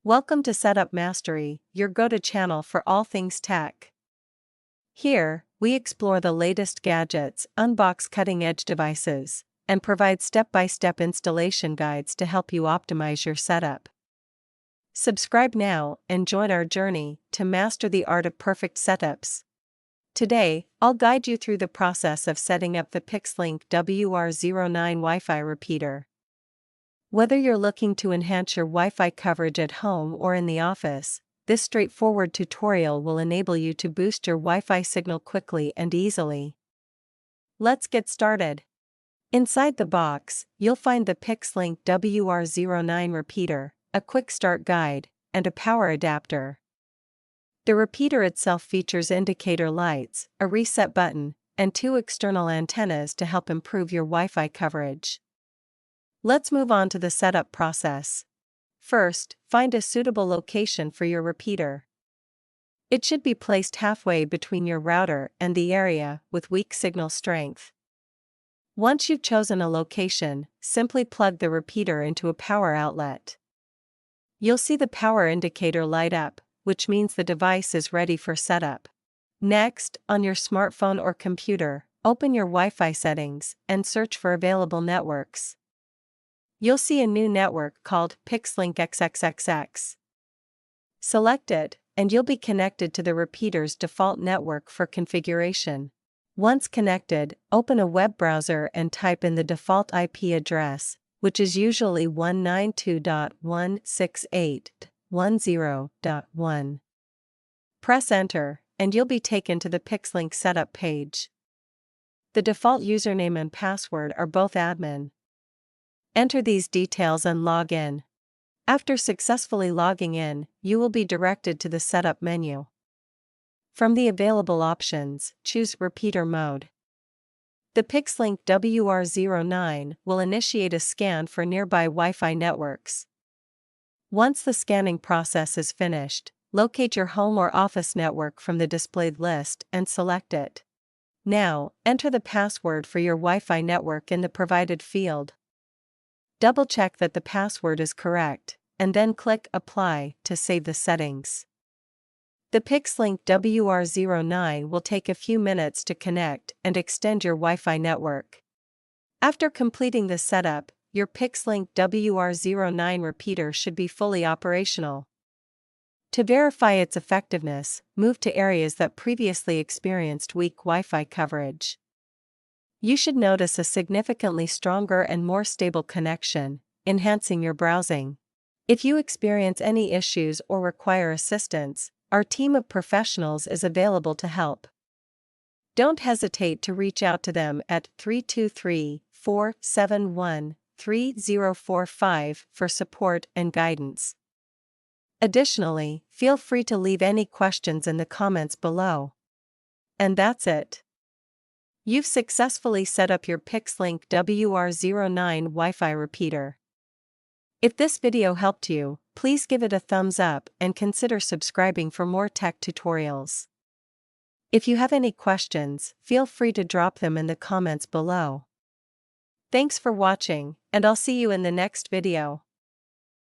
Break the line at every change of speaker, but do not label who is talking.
Welcome to Setup Mastery, your go-to channel for all things tech. Here, we explore the latest gadgets, unbox cutting-edge devices, and provide step-by-step installation guides to help you optimize your setup. Subscribe now and join our journey to master the art of perfect setups. Today, I'll guide you through the process of setting up the Pix-Link WR16 Wi-Fi Repeater. Whether you're looking to enhance your Wi-Fi coverage at home or in the office, this straightforward tutorial will enable you to boost your Wi-Fi signal quickly and easily. Let's get started. Inside the box, you'll find the Pix-Link WR16 Repeater, a quick start guide, and a power adapter. The repeater itself features indicator lights, a reset button, and two external antennas to help improve your Wi-Fi coverage. Let's move on to the setup process. First, find a suitable location for your repeater. It should be placed halfway between your router and the area with weak signal strength. Once you've chosen a location, simply plug the repeater into a power outlet. You'll see the power indicator light up, which means the device is ready for setup. Next, on your smartphone or computer, open your Wi-Fi settings and search for available networks. You'll see a new network called Pix-Link XXXX. Select it, and you'll be connected to the repeater's default network for configuration. Once connected, open a web browser and type in the default IP address, which is usually 192.168.10.1. Press Enter, and you'll be taken to the Pix-Link setup page. The default username and password are both admin. Enter these details and log in. After successfully logging in, you will be directed to the setup menu. From the available options, choose Repeater Mode. The Pix-Link WR16 will initiate a scan for nearby Wi-Fi networks. Once the scanning process is finished, locate your home or office network from the displayed list and select it. Now, enter the password for your Wi-Fi network in the provided field. Double-check that the password is correct, and then click Apply to save the settings. The Pix-Link WR16 will take a few minutes to connect and extend your Wi-Fi network. After completing the setup, your Pix-Link WR16 repeater should be fully operational. To verify its effectiveness, move to areas that previously experienced weak Wi-Fi coverage. You should notice a significantly stronger and more stable connection, enhancing your browsing. If you experience any issues or require assistance, our team of professionals is available to help. Don't hesitate to reach out to them at 323-471-3045 for support and guidance. Additionally, feel free to leave any questions in the comments below. And that's it. You've successfully set up your Pix-Link WR16 Wi-Fi repeater. If this video helped you, please give it a thumbs up and consider subscribing for more tech tutorials. If you have any questions, feel free to drop them in the comments below. Thanks for watching, and I'll see you in the next video.